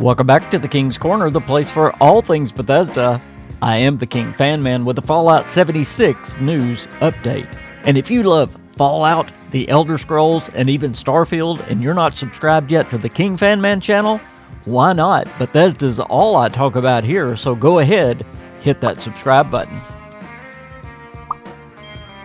Welcome back to the King's Corner, the place for all things Bethesda. I am the KingFanMan with a Fallout 76 news update. And if you love Fallout, the Elder Scrolls, and even Starfield, and you're not subscribed yet to the KingFanMan channel, why not? Bethesda's all I talk about here, so go ahead, hit that subscribe button.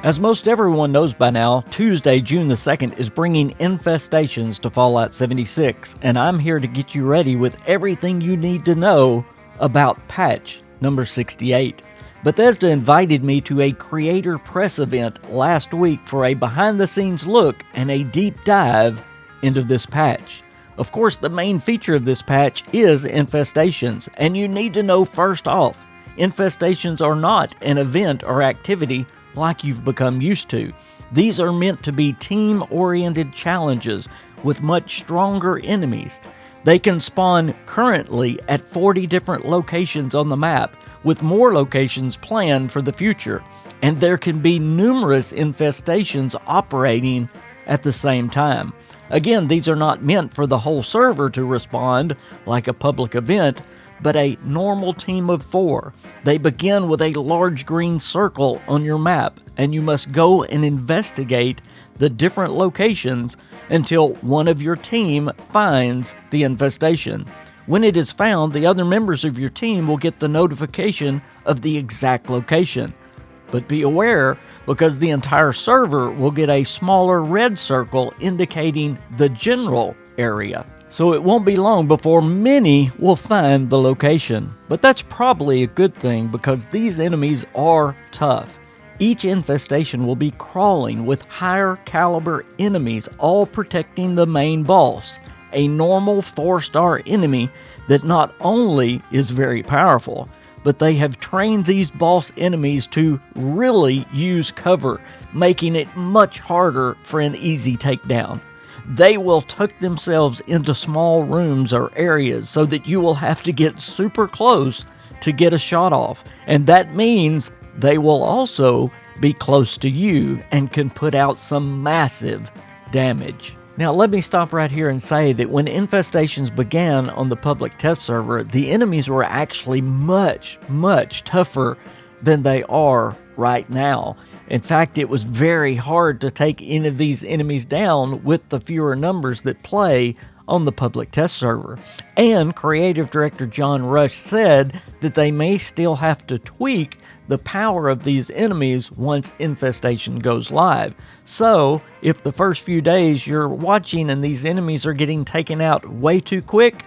As most everyone knows by now, Tuesday, June the 2nd is bringing Infestations to Fallout 76, and I'm here to get you ready with everything you need to know about patch number 68. Bethesda invited me to a creator press event last week for a behind-the-scenes look and a deep dive into this patch. Of course, the main feature of this patch is Infestations, and you need to know first off, Infestations are not an event or activity like you've become used to. These are meant to be team-oriented challenges with much stronger enemies. They can spawn currently at 40 different locations on the map, with more locations planned for the future, and there can be numerous infestations operating at the same time. Again, these are not meant for the whole server to respond like a public event, but a normal team of 4. They begin with a large green circle on your map, and you must go and investigate the different locations until one of your team finds the infestation. When it is found, the other members of your team will get the notification of the exact location. But be aware, because the entire server will get a smaller red circle indicating the general area. So it won't be long before many will find the location. But that's probably a good thing because these enemies are tough. Each infestation will be crawling with higher caliber enemies, all protecting the main boss, a normal 4-star enemy that not only is very powerful, but they have trained these boss enemies to really use cover, making it much harder for an easy takedown. They will tuck themselves into small rooms or areas so that you will have to get super close to get a shot off. And that means they will also be close to you and can put out some massive damage. Now let me stop right here and say that when Infestations began on the public test server, the enemies were actually much tougher than they are right now. In fact, it was very hard to take any of these enemies down with the fewer numbers that play on the public test server. And creative director John Rush said that they may still have to tweak the power of these enemies once Infestation goes live. So, if the first few days you're watching and these enemies are getting taken out way too quick,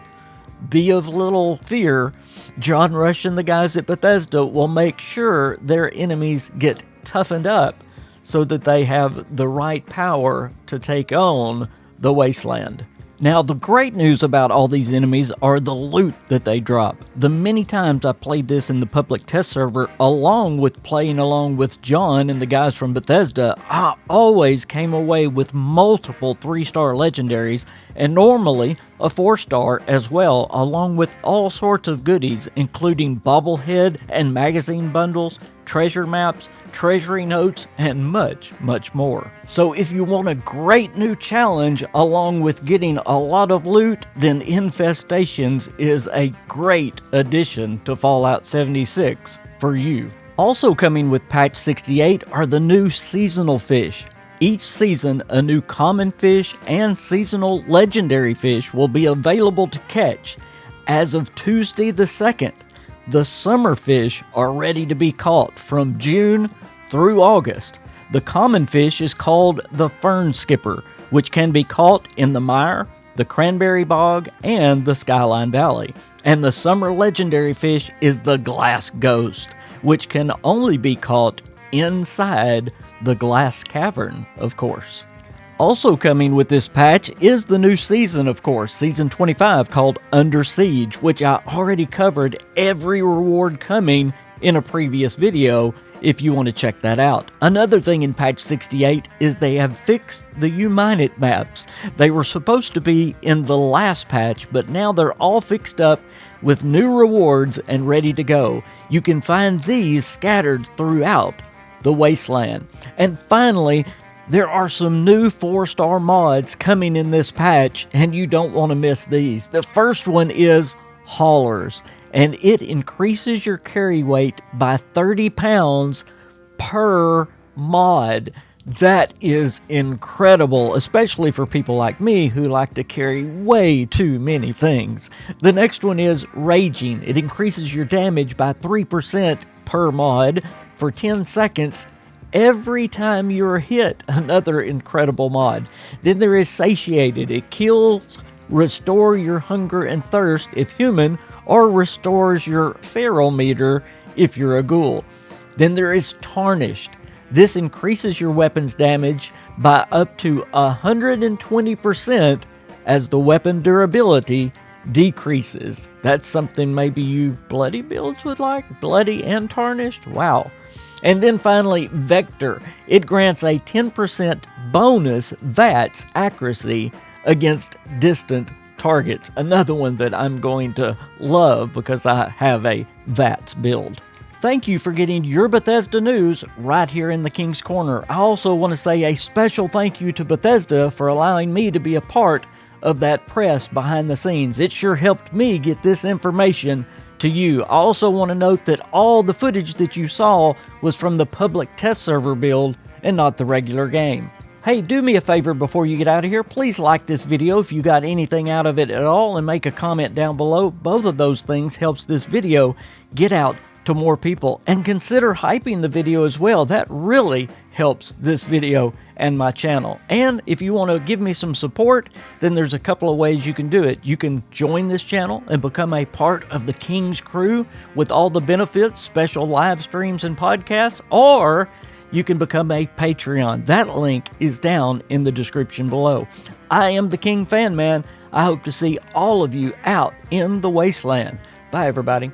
be of little fear. John Rush and the guys at Bethesda will make sure their enemies get toughened up so that they have the right power to take on the Wasteland. Now, the great news about all these enemies are the loot that they drop. The many times I played this in the public test server, along with playing along with John and the guys from Bethesda, I always came away with multiple 3-star legendaries, and normally a 4-star as well, along with all sorts of goodies, including bobblehead and magazine bundles, treasure maps, treasury notes, and much more. So if you want a great new challenge along with getting a lot of loot, then Infestations is a great addition to Fallout 76 for you. Also coming with patch 68 are the new seasonal fish. Each season, a new common fish and seasonal legendary fish will be available to catch. As of Tuesday the 2nd, the summer fish are ready to be caught from June through August. The common fish is called the fern skipper, which can be caught in the mire, the cranberry bog, and the Skyline Valley. And the summer legendary fish is the glass ghost, which can only be caught inside the glass cavern, of course. Also coming with this patch is the new season, of course, Season 25, called Under Siege, which I already covered every reward coming in a previous video if you want to check that out. Another thing in patch 68 is they have fixed the U-Minute maps. They were supposed to be in the last patch, but now they're all fixed up with new rewards and ready to go. You can find these scattered throughout the Wasteland. And finally, There are some new 4-star mods coming in this patch, and you don't want to miss these. The first one is Haulers, and it increases your carry weight by 30 pounds per mod. That is incredible, especially for people like me who like to carry way too many things. The next one is Raging. It increases your damage by 3% per mod for 10 seconds every time you're hit. Another incredible mod. Then there is Satiated. It kills, restore your hunger and thirst if human, or restores your feral meter if you're a ghoul. Then there is Tarnished. This increases your weapon's damage by up to 120% as the weapon durability decreases. That's something maybe you bloody builds would like. Bloody and Tarnished. Wow. And then finally, Vector. It grants a 10% bonus VATS accuracy against distant targets. Another one that I'm going to love because I have a VATS build. Thank you for getting your Bethesda news right here in the King's Corner. I also want to say a special thank you to Bethesda for allowing me to be a part of that press behind the scenes. It sure helped me get this information to you. I also want to note that all the footage that you saw was from the public test server build and not the regular game. Hey, do me a favor before you get out of here. Please like this video if you got anything out of it at all, and make a comment down below. Both of those things helps this video get out to more people, and consider hyping the video as well. That really helps this video and my channel. And if you want to give me some support, then there's a couple of ways you can do it. You can join this channel and become a part of the King's crew with all the benefits, special live streams and podcasts, or you can become a Patreon. That link is down in the description below. I am the KingFanMan. I hope to see all of you out in the wasteland. Bye, everybody.